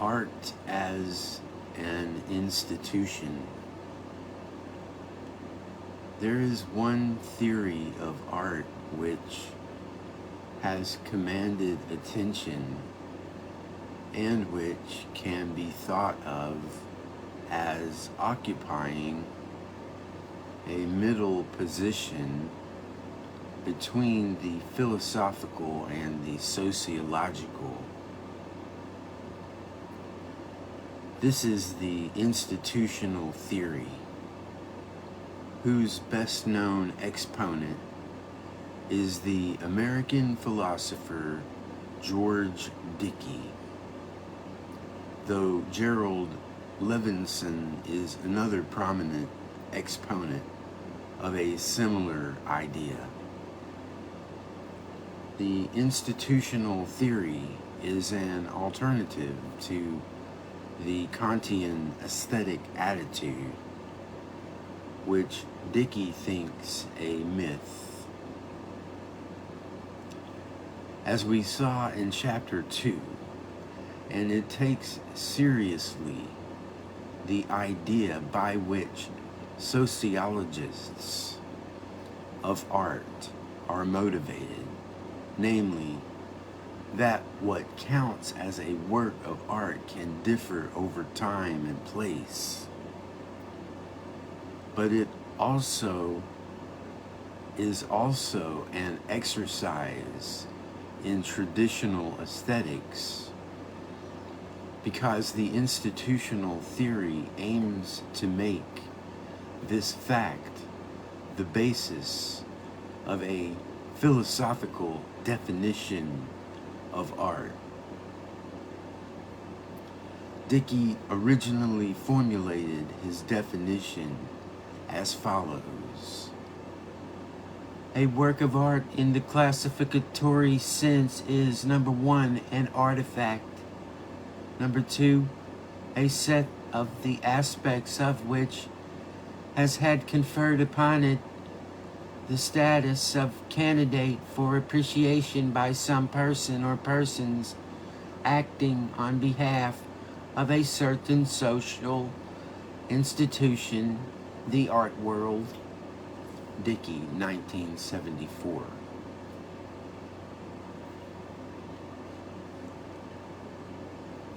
Art as an institution. There is one theory of art which has commanded attention and which can be thought of as occupying a middle position between the philosophical and the sociological. This is the institutional theory, whose best known exponent is the American philosopher George Dickey, though Gerald Levinson is another prominent exponent of a similar idea. The institutional theory is an alternative to the Kantian aesthetic attitude, which Dickey thinks a myth. As we saw in chapter 2, and it takes seriously the idea by which sociologists of art are motivated, namely, that what counts as a work of art can differ over time and place, but it is also an exercise in traditional aesthetics, because the institutional theory aims to make this fact the basis of a philosophical definition of art. Dickey originally formulated his definition as follows: a work of art in the classificatory sense is, number one, an artifact, number two, a set of the aspects of which has had conferred upon it the status of candidate for appreciation by some person or persons acting on behalf of a certain social institution, the art world. Dickey, 1974.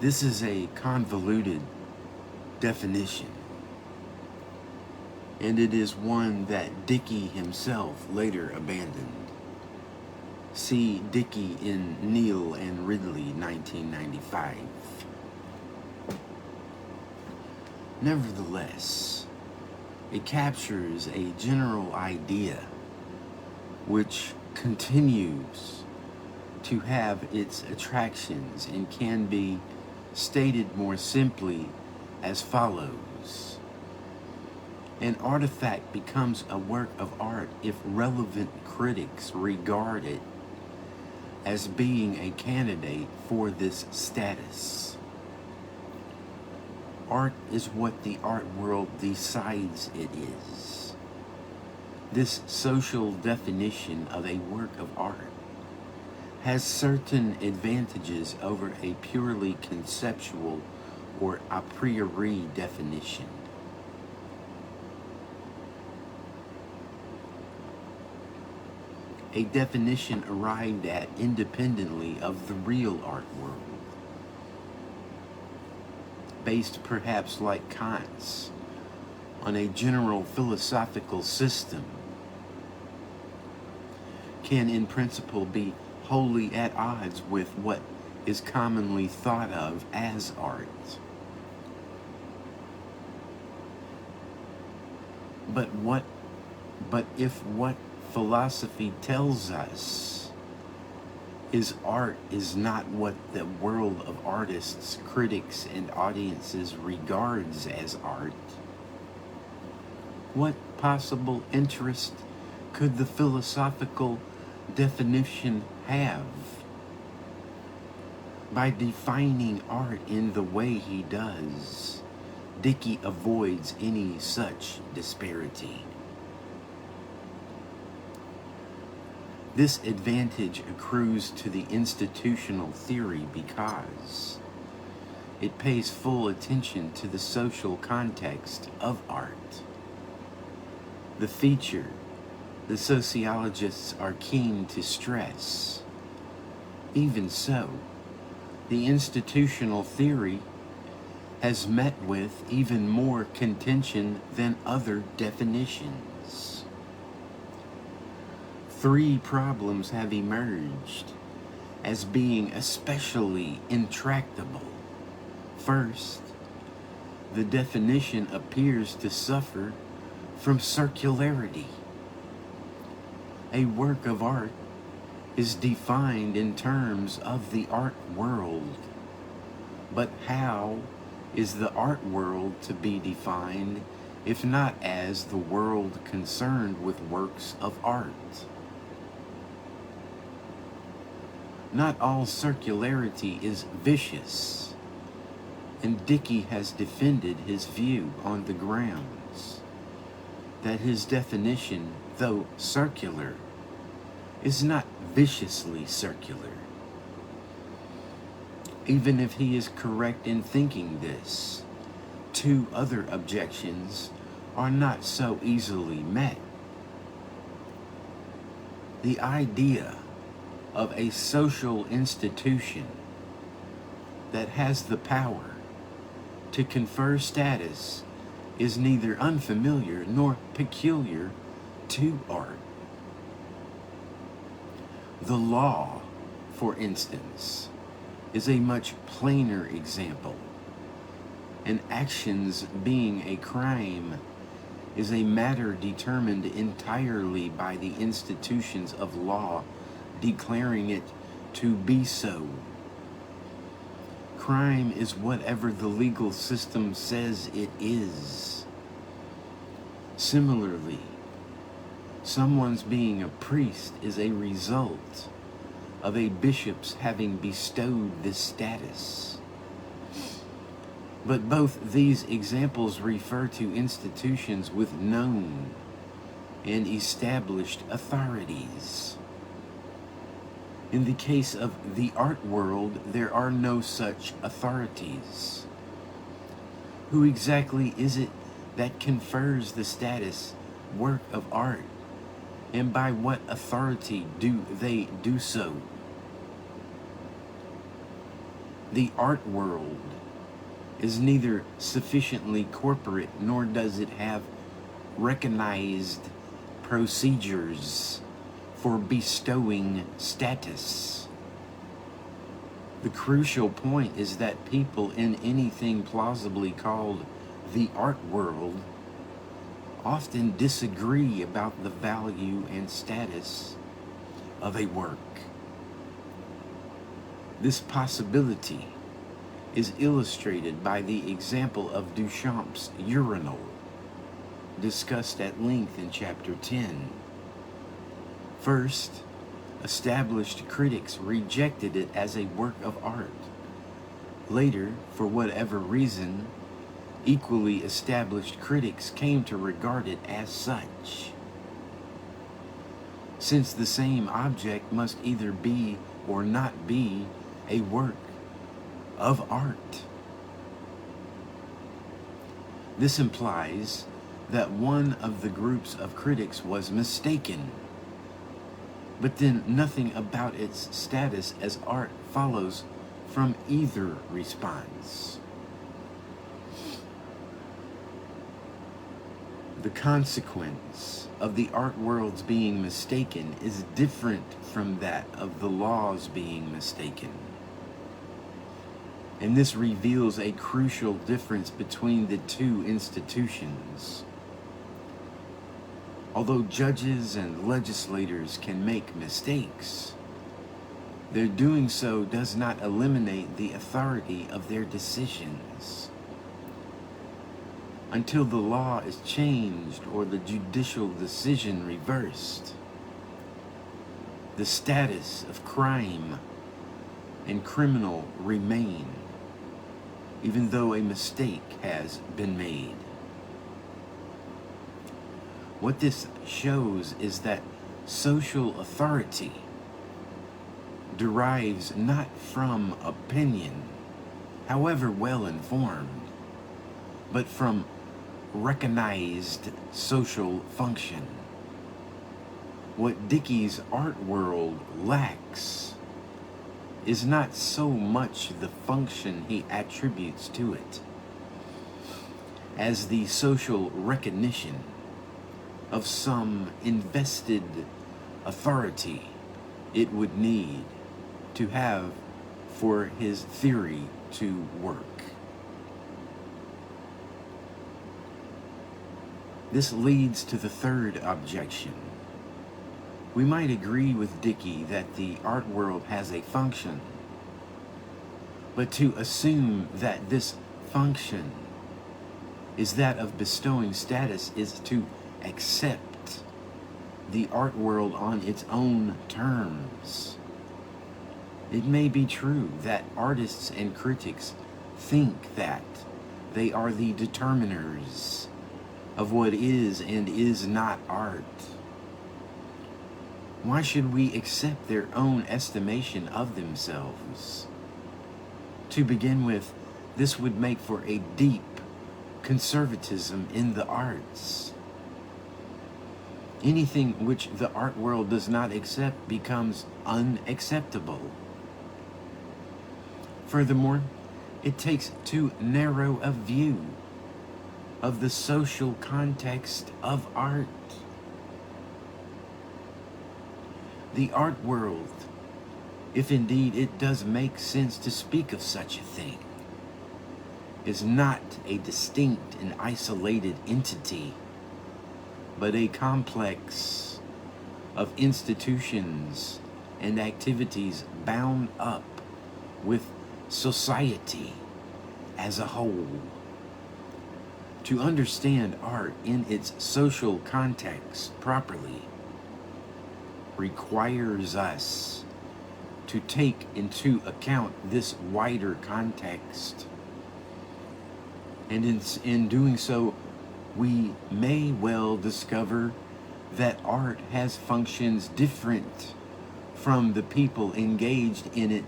This is a convoluted definition, and it is one that Dickey himself later abandoned. See Dickey in Neal and Ridley, 1995. Nevertheless, it captures a general idea which continues to have its attractions and can be stated more simply as follows: an artifact becomes a work of art if relevant critics regard it as being a candidate for this status. Art is what the art world decides it is. This social definition of a work of art has certain advantages over a purely conceptual or a priori definition. A definition arrived at independently of the real art world, based perhaps like Kant's on a general philosophical system, can in principle be wholly at odds with what is commonly thought of as art. But if what philosophy tells us is art is not what the world of artists, critics, and audiences regards as art, what possible interest could the philosophical definition have? By defining art in the way he does, Dickey avoids any such disparity. This advantage accrues to the institutional theory because it pays full attention to the social context of art. The feature the sociologists are keen to stress. Even so, the institutional theory has met with even more contention than other definitions. Three problems have emerged as being especially intractable. First, the definition appears to suffer from circularity. A work of art is defined in terms of the art world. But how is the art world to be defined if not as the world concerned with works of art? Not all circularity is vicious, and Dickey has defended his view on the grounds that his definition, though circular, is not viciously circular. Even if he is correct in thinking this, two other objections are not so easily met. The idea of a social institution that has the power to confer status is neither unfamiliar nor peculiar to art. The law, for instance, is a much plainer example. And actions being a crime is a matter determined entirely by the institutions of law declaring it to be so. Crime is whatever the legal system says it is. Similarly, someone's being a priest is a result of a bishop's having bestowed this status. But both these examples refer to institutions with known and established authorities. In the case of the art world, there are no such authorities. Who exactly is it that confers the status work of art, and by what authority do they do so? The art world is neither sufficiently corporate nor does it have recognized procedures for bestowing status. The crucial point is that people in anything plausibly called the art world often disagree about the value and status of a work. This possibility is illustrated by the example of Duchamp's urinal, discussed at length in Chapter 10. First, established critics rejected it as a work of art. Later, for whatever reason, equally established critics came to regard it as such. Since the same object must either be or not be a work of art. This implies that one of the groups of critics was mistaken, but then nothing about its status as art follows from either response. The consequence of the art world's being mistaken is different from that of the law's being mistaken. And this reveals a crucial difference between the two institutions. Although judges and legislators can make mistakes, their doing so does not eliminate the authority of their decisions. Until the law is changed or the judicial decision reversed, the status of crime and criminal remain, even though a mistake has been made. What this shows is that social authority derives not from opinion, however well informed, but from recognized social function. What Dickey's art world lacks is not so much the function he attributes to it as the social recognition of some invested authority it would need to have for his theory to work. This leads to the third objection. We might agree with Dickey that the art world has a function, but to assume that this function is that of bestowing status is to accept the art world on its own terms. It may be true that artists and critics think that they are the determiners of what is and is not art. Why should we accept their own estimation of themselves? To begin with, this would make for a deep conservatism in the arts. Anything which the art world does not accept becomes unacceptable. Furthermore, it takes too narrow a view of the social context of art. The art world, if indeed it does make sense to speak of such a thing, is not a distinct and isolated entity, but a complex of institutions and activities bound up with society as a whole. To understand art in its social context properly requires us to take into account this wider context. And in doing so, we may well discover that art has functions different from the people engaged in it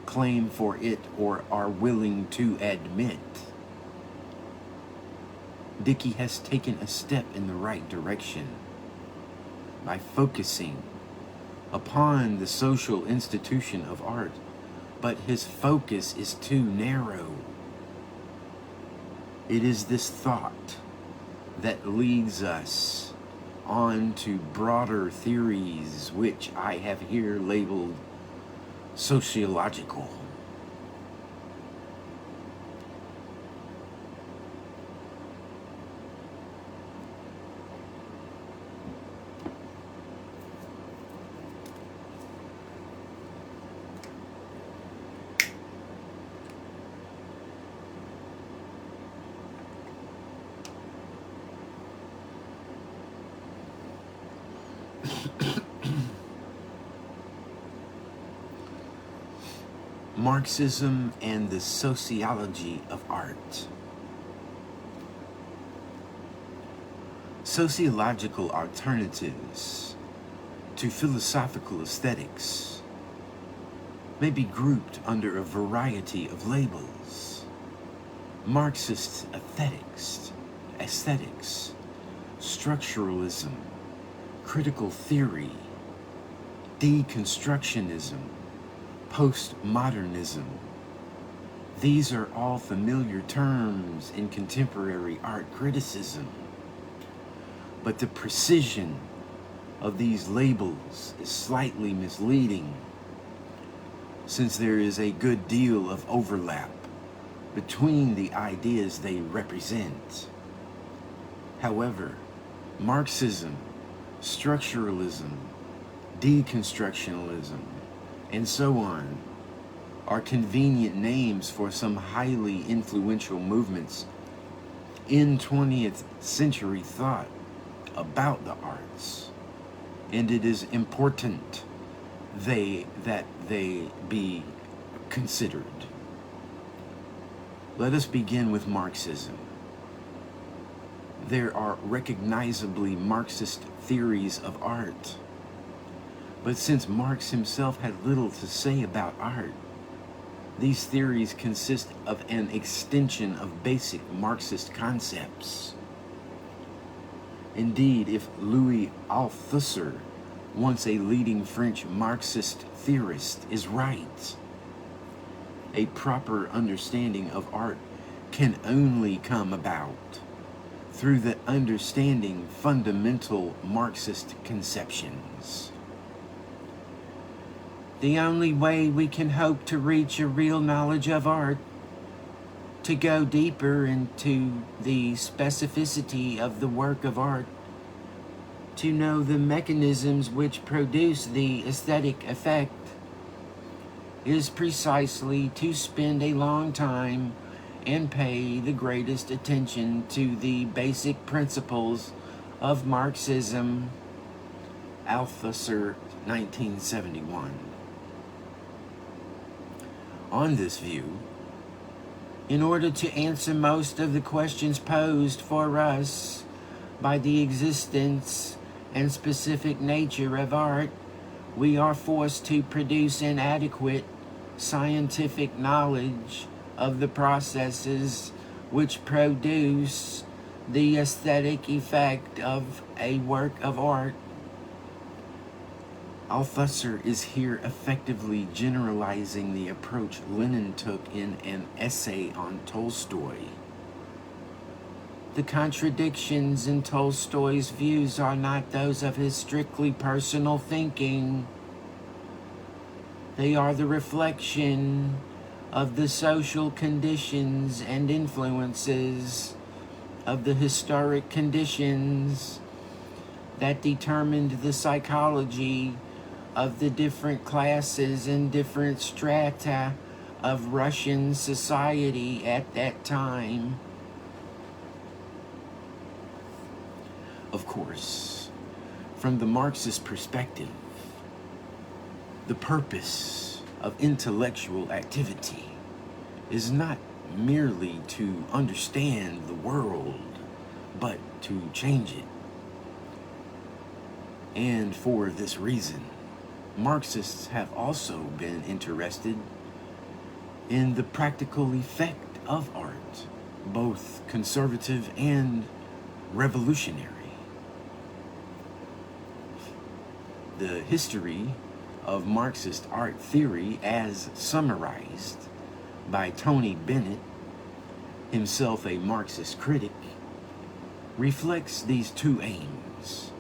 claim for it or are willing to admit. Dickey has taken a step in the right direction by focusing upon the social institution of art, but his focus is too narrow. It is this thought that leads us on to broader theories, which I have here labeled sociological. Marxism and the sociology of art. Sociological alternatives to philosophical aesthetics may be grouped under a variety of labels. Marxist aesthetics, structuralism, critical theory, deconstructionism, postmodernism. These are all familiar terms in contemporary art criticism. But the precision of these labels is slightly misleading, since there is a good deal of overlap between the ideas they represent. However, Marxism, structuralism, deconstructionalism, and so on are convenient names for some highly influential movements in 20th century thought about the arts, and it is important that they be considered. Let us begin with Marxism. There are recognizably Marxist theories of art, but since Marx himself had little to say about art, These theories consist of an extension of basic Marxist concepts. Indeed, if Louis Althusser, once a leading French Marxist theorist, is right, a proper understanding of art can only come about through the understanding fundamental Marxist conceptions. The only way we can hope to reach a real knowledge of art, to go deeper into the specificity of the work of art, to know the mechanisms which produce the aesthetic effect, is precisely to spend a long time and pay the greatest attention to the basic principles of Marxism. Althusser, 1971. On this view, in order to answer most of the questions posed for us by the existence and specific nature of art, we are forced to produce an adequate scientific knowledge of the processes which produce the aesthetic effect of a work of art. Althusser is here effectively generalizing the approach Lenin took in an essay on Tolstoy. The contradictions in Tolstoy's views are not those of his strictly personal thinking. They are the reflection of the social conditions and influences of the historic conditions that determined the psychology of the different classes and different strata of Russian society at that time. Of course, from the Marxist perspective, the purpose of intellectual activity is not merely to understand the world, but to change it. And for this reason, Marxists have also been interested in the practical effect of art, both conservative and revolutionary. The history of Marxist art theory, as summarized by Tony Bennett, himself a Marxist critic, reflects these two aims.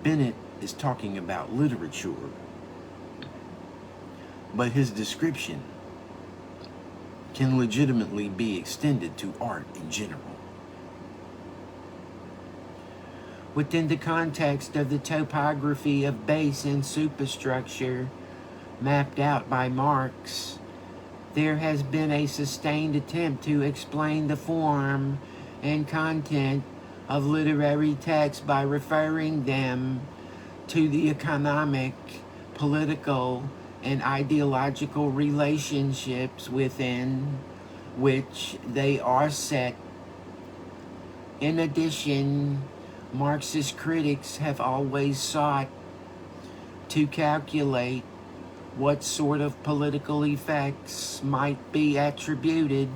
Bennett is talking about literature, but his description can legitimately be extended to art in general. Within the context of the topography of base and superstructure mapped out by Marx, there has been a sustained attempt to explain the form and content of literary texts by referring them to the economic, political, and ideological relationships within which they are set. In addition, Marxist critics have always sought to calculate what sort of political effects might be attributed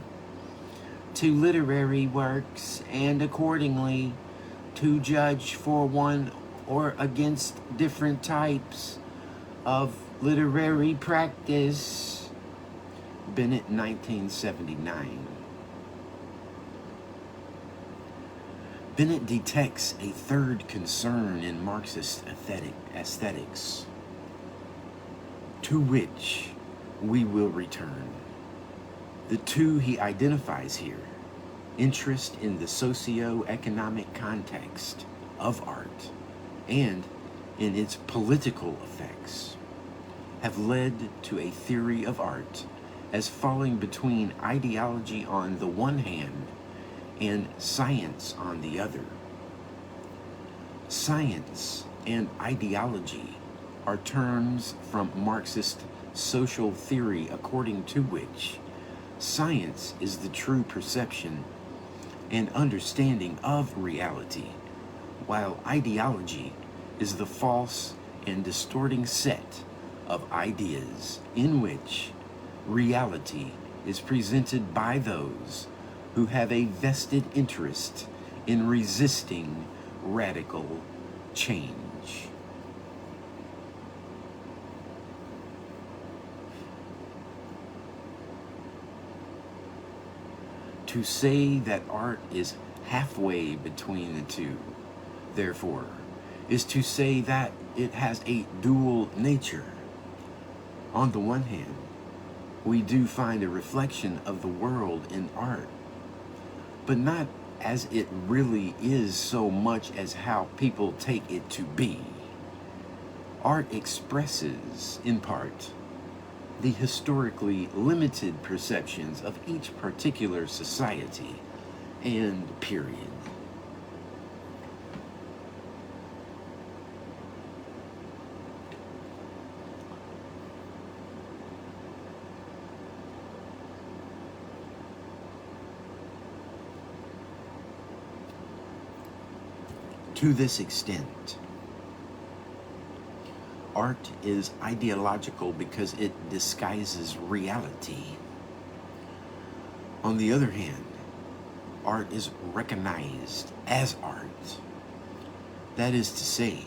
to literary works, and accordingly to judge for one or against different types of literary practice. Bennett, 1979. Bennett detects a third concern in Marxist aesthetics, to which we will return. The two he identifies here, interest in the socio-economic context of art and in its political effects, have led to a theory of art as falling between ideology on the one hand and science on the other. Science and ideology are terms from Marxist social theory, according to which science is the true perception and understanding of reality, while ideology is the false and distorting set of ideas in which reality is presented by those who have a vested interest in resisting radical change. To say that art is halfway between the two, therefore, is to say that it has a dual nature. On the one hand, we do find a reflection of the world in art, but not as it really is so much as how people take it to be. Art expresses, in part, the historically limited perceptions of each particular society and period. To this extent, art is ideological because it disguises reality. On the other hand, art is recognized as art. That is to say,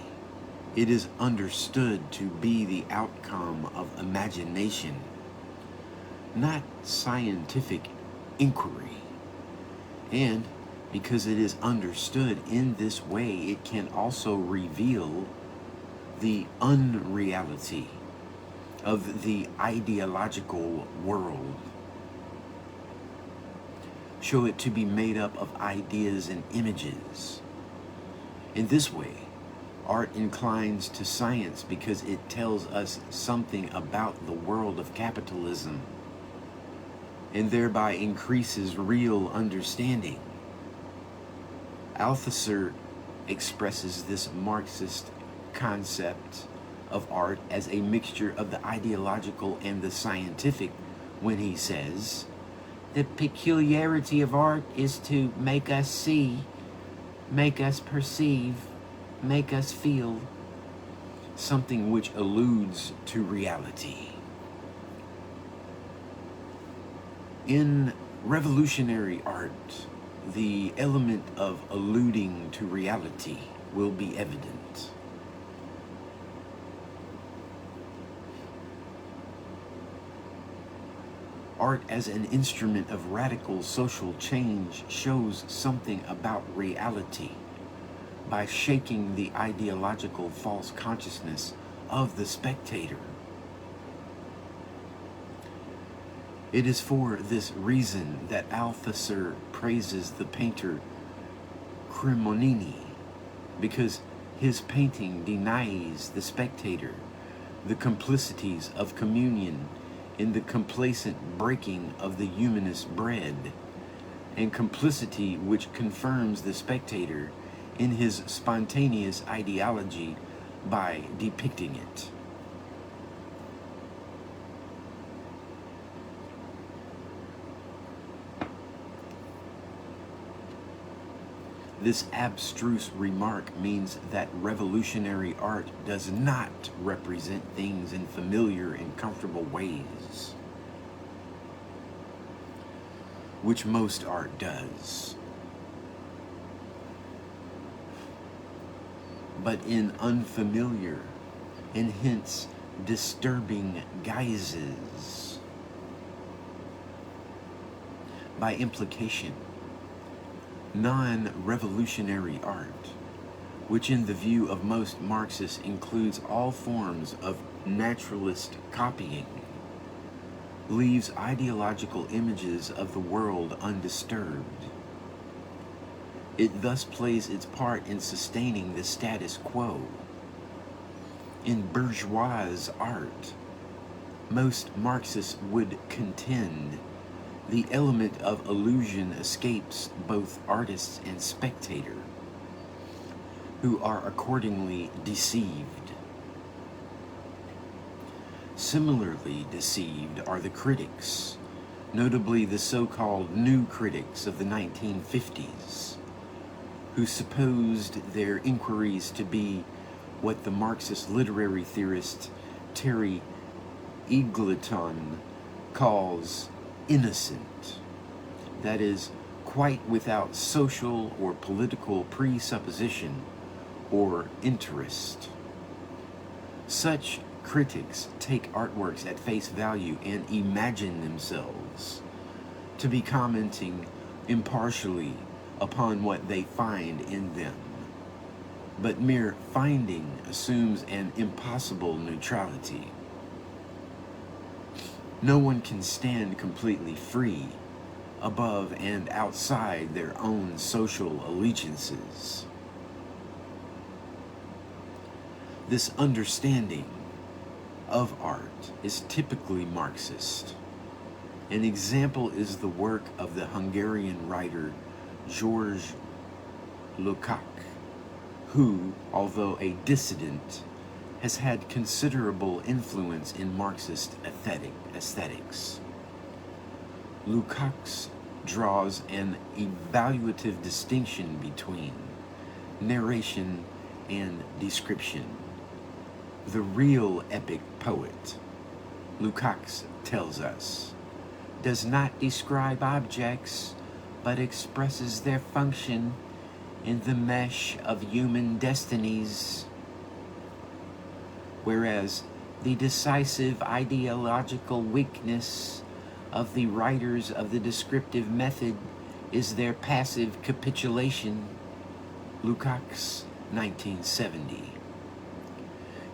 it is understood to be the outcome of imagination, not scientific inquiry. And because it is understood in this way, it can also reveal the unreality of the ideological world. Show it to be made up of ideas and images. In this way, art inclines to science because it tells us something about the world of capitalism and thereby increases real understanding. Althusser expresses this Marxist concept of art as a mixture of the ideological and the scientific when he says, "The peculiarity of art is to make us see, make us perceive, make us feel," something which alludes to reality. In revolutionary art, the element of alluding to reality will be evident. Art as an instrument of radical social change shows something about reality by shaking the ideological false consciousness of the spectator. It is for this reason that Althusser praises the painter Cremonini, because his painting denies the spectator the complicities of communion in the complacent breaking of the humanist bread, and complicity which confirms the spectator in his spontaneous ideology by depicting it. This abstruse remark means that revolutionary art does not represent things in familiar and comfortable ways, which most art does, but in unfamiliar and hence disturbing guises. By implication, non-revolutionary art, which in the view of most Marxists includes all forms of naturalist copying, leaves ideological images of the world undisturbed. It thus plays its part in sustaining the status quo. In bourgeois art, most Marxists would contend the element of illusion escapes both artists and spectator, who are accordingly deceived. Similarly deceived are the critics, notably the so-called new critics of the 1950s, who supposed their inquiries to be what the Marxist literary theorist Terry Eagleton calls innocent, that is, quite without social or political presupposition or interest. Such critics take artworks at face value and imagine themselves to be commenting impartially upon what they find in them. But mere finding assumes an impossible neutrality. No one can stand completely free above and outside their own social allegiances. This understanding of art is typically Marxist. An example is the work of the Hungarian writer George Lukács, who, although a dissident, has had considerable influence in Marxist aesthetics. Lukács draws an evaluative distinction between narration and description. The real epic poet, Lukács tells us, does not describe objects, but expresses their function in the mesh of human destinies, whereas the decisive ideological weakness of the writers of the descriptive method is their passive capitulation. Lukács, 1970.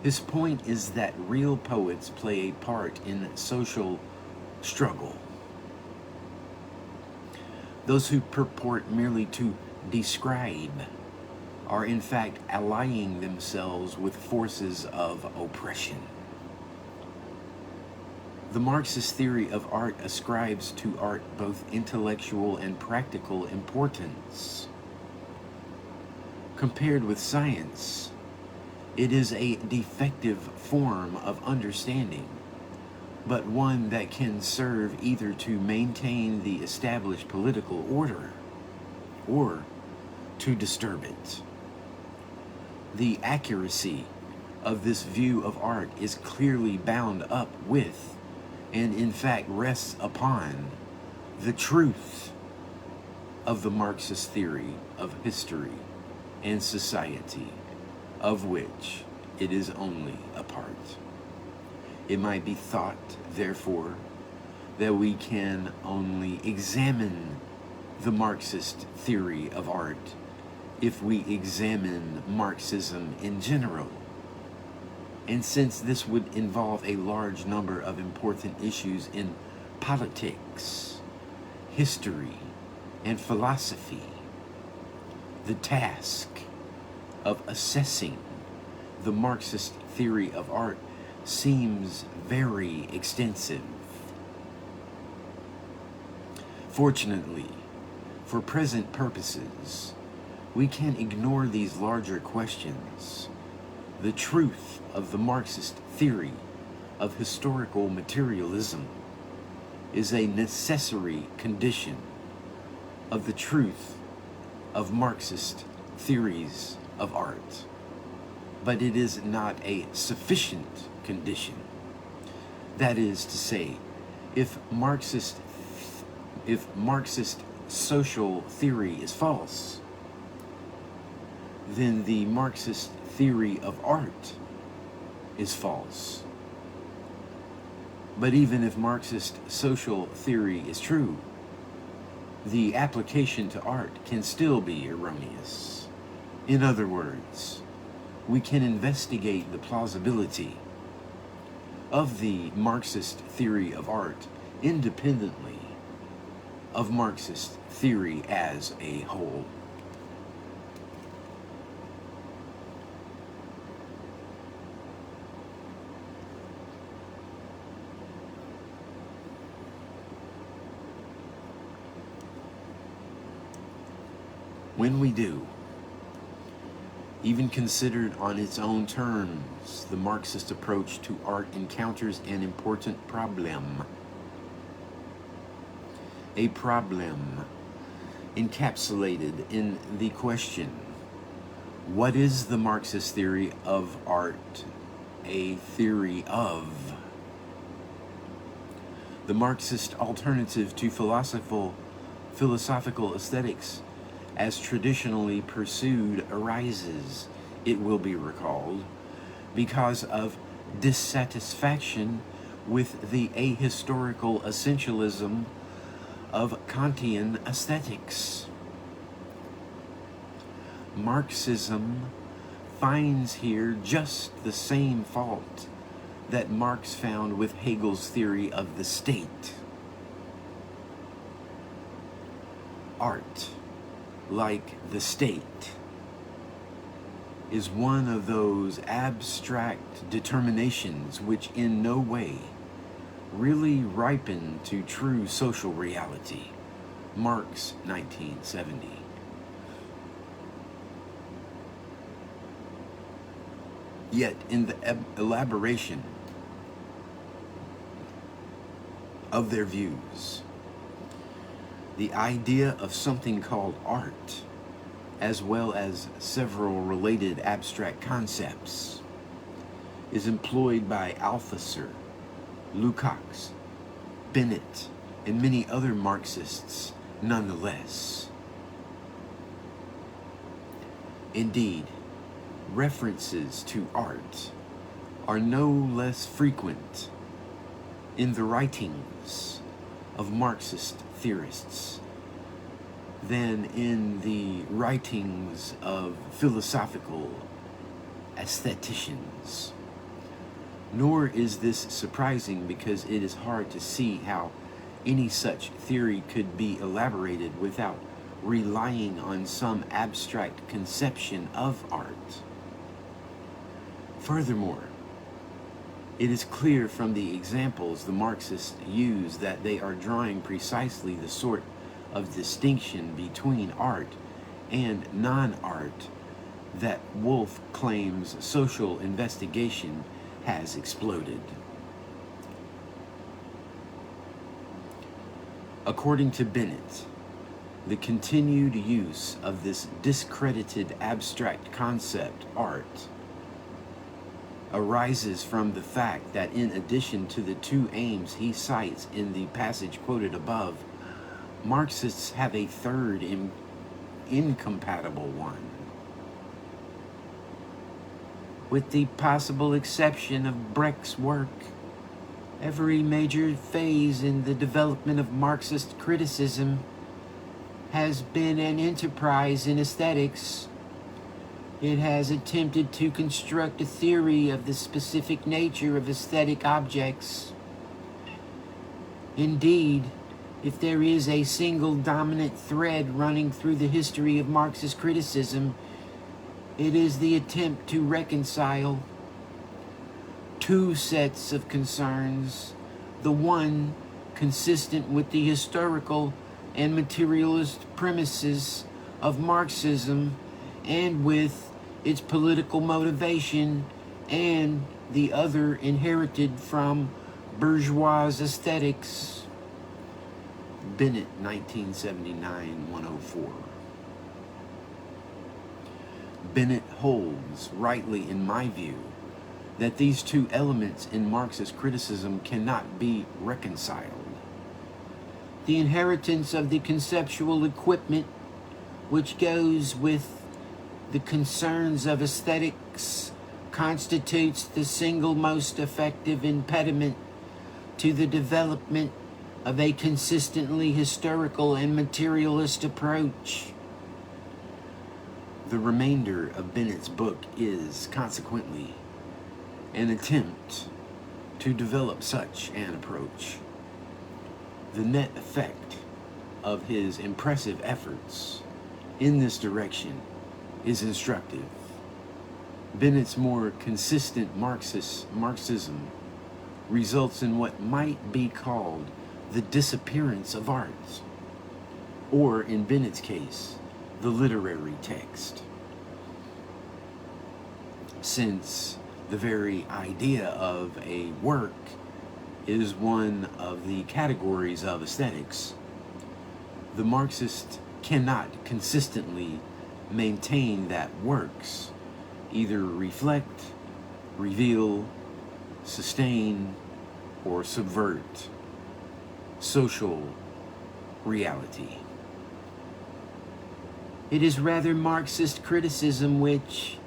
His point is that real poets play a part in social struggle. Those who purport merely to describe are in fact allying themselves with forces of oppression. The Marxist theory of art ascribes to art both intellectual and practical importance. Compared with science, it is a defective form of understanding, but one that can serve either to maintain the established political order or to disturb it. The accuracy of this view of art is clearly bound up with, and in fact rests upon, the truth of the Marxist theory of history and society, of which it is only a part. It might be thought, therefore, that we can only examine the Marxist theory of art if we examine Marxism in general. And since this would involve a large number of important issues in politics, history, and philosophy, the task of assessing the Marxist theory of art seems very extensive. Fortunately, for present purposes, we can ignore these larger questions. The truth of the Marxist theory of historical materialism is a necessary condition of the truth of Marxist theories of art, but it is not a sufficient condition. That is to say, if Marxist social theory is false, then the Marxist theory of art is false. But even if Marxist social theory is true, the application to art can still be erroneous. In other words, we can investigate the plausibility of the Marxist theory of art independently of Marxist theory as a whole. When we do, even considered on its own terms, the Marxist approach to art encounters an important problem. A problem encapsulated in the question, what is the Marxist theory of art a theory of? The Marxist alternative to philosophical aesthetics as traditionally pursued arises, it will be recalled, because of dissatisfaction with the ahistorical essentialism of Kantian aesthetics. Marxism finds here just the same fault that Marx found with Hegel's theory of the state. Art, like the state, is one of those abstract determinations which in no way really ripen to true social reality. Marx, 1970. Yet in the elaboration of their views, the idea of something called art, as well as several related abstract concepts, is employed by Althusser, Lukács, Bennett, and many other Marxists nonetheless. Indeed, references to art are no less frequent in the writings of Marxist theorists than in the writings of philosophical aestheticians. Nor is this surprising, because it is hard to see how any such theory could be elaborated without relying on some abstract conception of art. Furthermore, it is clear from the examples the Marxists use that they are drawing precisely the sort of distinction between art and non-art that Wolff claims social investigation has exploded. According to Bennett, the continued use of this discredited abstract concept, art, arises from the fact that in addition to the two aims he cites in the passage quoted above, Marxists have a third incompatible one. With the possible exception of Brecht's work, every major phase in the development of Marxist criticism has been an enterprise in aesthetics. It has attempted to construct a theory of the specific nature of aesthetic objects. Indeed, if there is a single dominant thread running through the history of Marxist criticism, it is the attempt to reconcile two sets of concerns, the one consistent with the historical and materialist premises of Marxism and with its political motivation, and the other inherited from bourgeois aesthetics. Bennett, 1979, 104. Bennett holds, rightly in my view, that these two elements in Marxist criticism cannot be reconciled. The inheritance of the conceptual equipment which goes with the concerns of aesthetics constitutes the single most effective impediment to the development of a consistently historical and materialist approach. The remainder of Bennett's book is, consequently, an attempt to develop such an approach. The net effect of his impressive efforts in this direction is instructive. Bennett's more consistent Marxism results in what might be called the disappearance of art, or in Bennett's case, the literary text. Since the very idea of a work is one of the categories of aesthetics, the Marxist cannot consistently maintain that works either reflect, reveal, sustain, or subvert social reality. It is rather Marxist criticism which,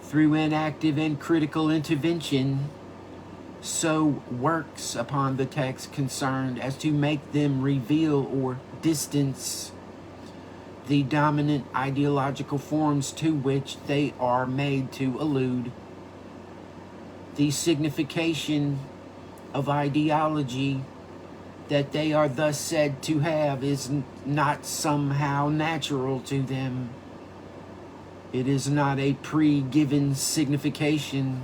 through an active and critical intervention, so works upon the text concerned as to make them reveal or distance the dominant ideological forms to which they are made to allude. The signification of ideology that they are thus said to have is not somehow natural to them. It is not a pre-given signification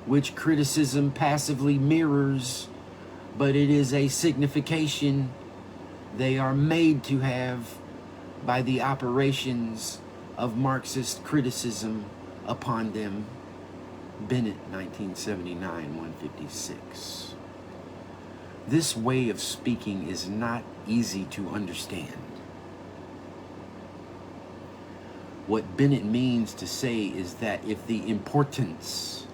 which criticism passively mirrors, but it is a signification they are made to have by the operations of Marxist criticism upon them. Bennett, 1979, 156. This way of speaking is not easy to understand. What Bennett means to say is that if the importance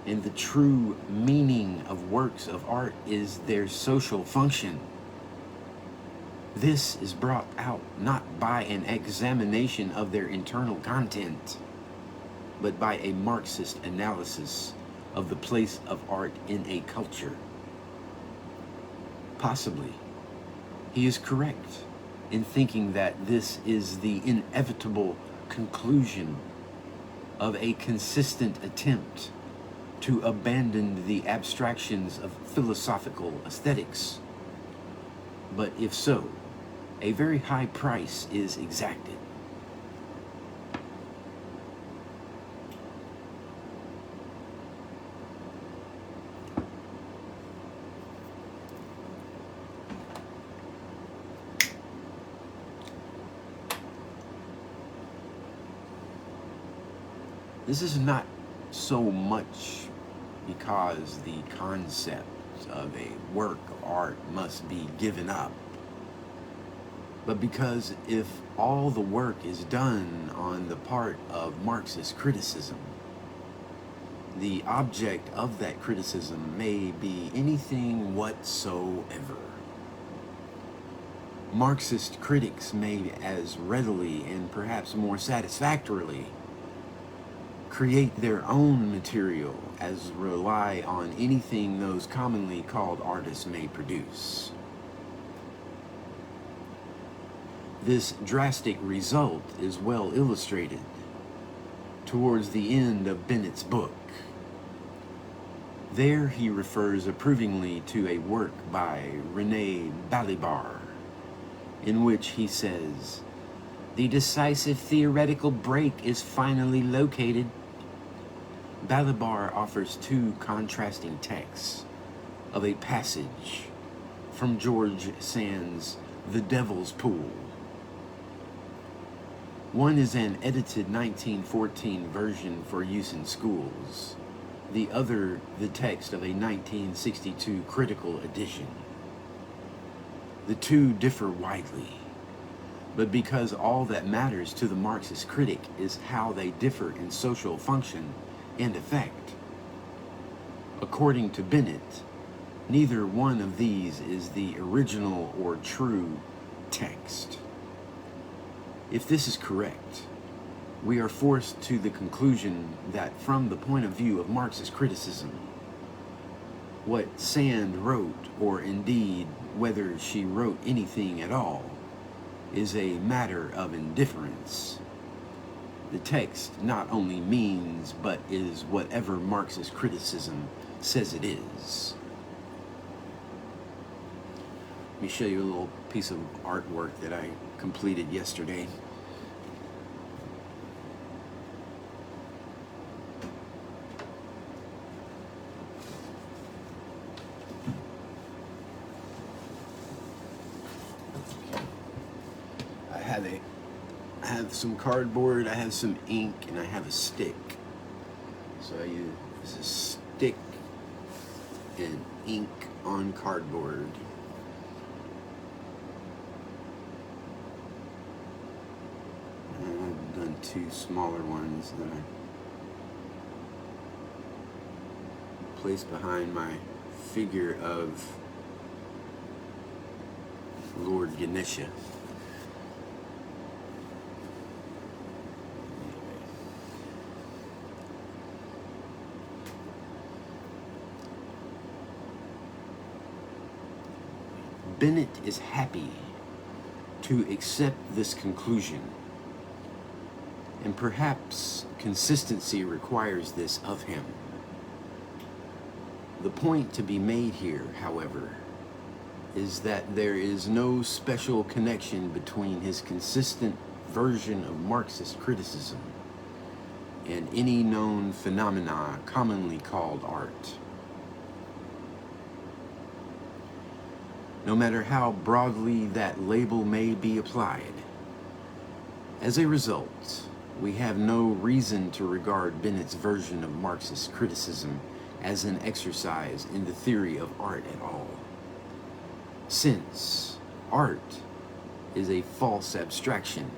and the true meaning of works of art is their social function, this is brought out not by an examination of their internal content, but by a Marxist analysis of the place of art in a culture. Possibly, he is correct in thinking that this is the inevitable conclusion of a consistent attempt to abandon the abstractions of philosophical aesthetics. But if so, a very high price is exacted. This is not so much because the concept of a work of art must be given up, but because if all the work is done on the part of Marxist criticism, the object of that criticism may be anything whatsoever. Marxist critics may as readily and perhaps more satisfactorily create their own material as rely on anything those commonly called artists may produce. This drastic result is well illustrated towards the end of Bennett's book. There he refers approvingly to a work by René Balibar, in which he says, "The decisive theoretical break is finally located." Balibar offers two contrasting texts of a passage from George Sand's The Devil's Pool. One is an edited 1914 version for use in schools, the other the text of a 1962 critical edition. The two differ widely, but because all that matters to the Marxist critic is how they differ in social function and effect, according to Bennett, neither one of these is the original or true text. If this is correct, we are forced to the conclusion that from the point of view of Marxist criticism, what Sand wrote, or indeed whether she wrote anything at all, is a matter of indifference. The text not only means, but is whatever Marxist criticism says it is. Let me show you a little piece of artwork that I completed yesterday. I have some cardboard, I have some ink, and I have a stick. So I use a stick and ink on cardboard. And I've done two smaller ones that I placed behind my figure of Lord Ganesha. Bennett is happy to accept this conclusion, and perhaps consistency requires this of him. The point to be made here, however, is that there is no special connection between his consistent version of Marxist criticism and any known phenomena commonly called art. No matter how broadly that label may be applied, as a result, we have no reason to regard Bennett's version of Marxist criticism as an exercise in the theory of art at all. Since art is a false abstraction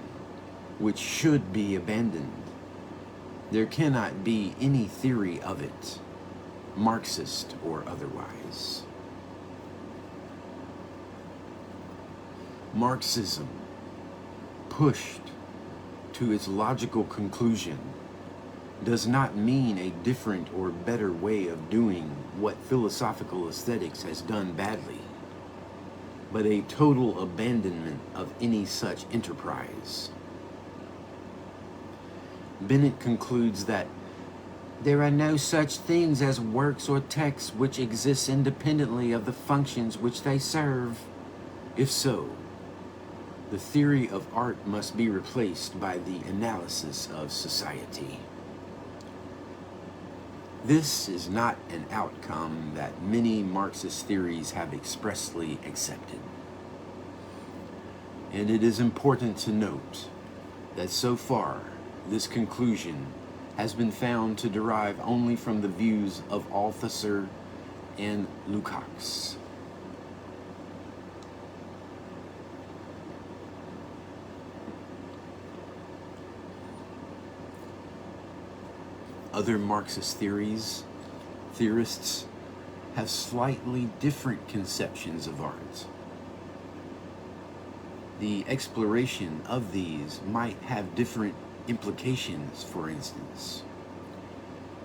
which should be abandoned, there cannot be any theory of it, Marxist or otherwise. Marxism, pushed to its logical conclusion, does not mean a different or better way of doing what philosophical aesthetics has done badly, but a total abandonment of any such enterprise. Bennett concludes that there are no such things as works or texts which exist independently of the functions which they serve. If so, the theory of art must be replaced by the analysis of society. This is not an outcome that many Marxist theories have expressly accepted. And it is important to note that so far, this conclusion has been found to derive only from the views of Althusser and Lukács. Other Marxist theorists have slightly different conceptions of art. The exploration of these might have different implications. For instance,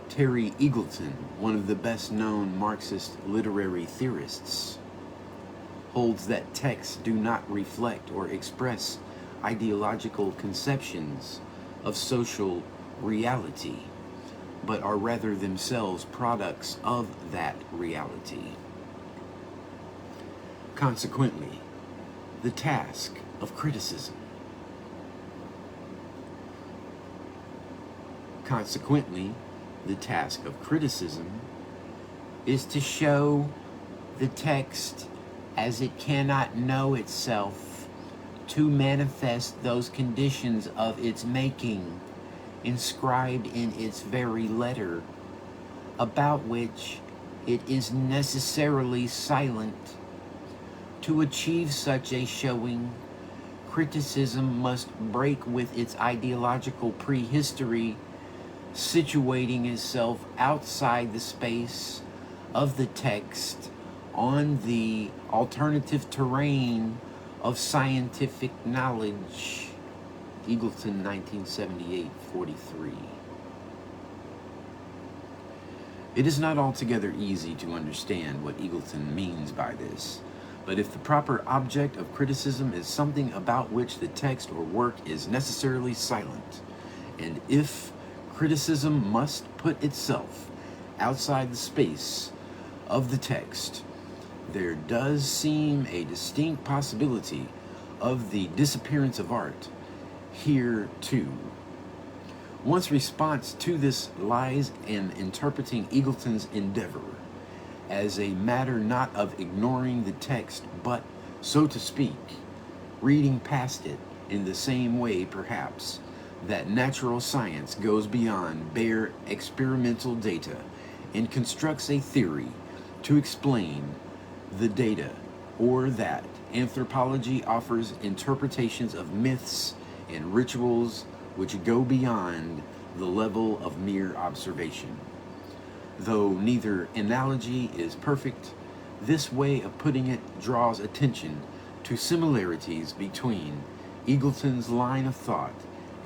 Terry Eagleton, one of the best-known Marxist literary theorists, holds that texts do not reflect or express ideological conceptions of social reality, but are rather themselves products of that reality. Consequently, the task of criticism is to show the text as it cannot know itself, to manifest those conditions of its making inscribed in its very letter, about which it is necessarily silent. To achieve such a showing, criticism must break with its ideological prehistory, situating itself outside the space of the text on the alternative terrain of scientific knowledge. Eagleton, 1978-43. It is not altogether easy to understand what Eagleton means by this, but if the proper object of criticism is something about which the text or work is necessarily silent, and if criticism must put itself outside the space of the text, there does seem a distinct possibility of the disappearance of art here too. One's response to this lies in interpreting Eagleton's endeavor as a matter not of ignoring the text, but, so to speak, reading past it in the same way, perhaps, that natural science goes beyond bare experimental data and constructs a theory to explain the data, or that anthropology offers interpretations of myths and rituals which go beyond the level of mere observation. Though neither analogy is perfect, this way of putting it draws attention to similarities between Eagleton's line of thought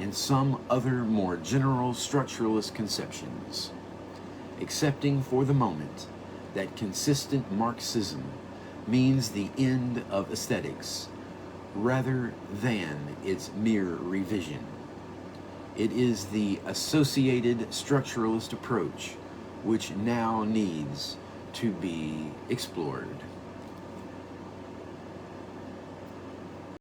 and some other more general structuralist conceptions, accepting for the moment that consistent Marxism means the end of aesthetics rather than its mere revision. It is the associated structuralist approach which now needs to be explored.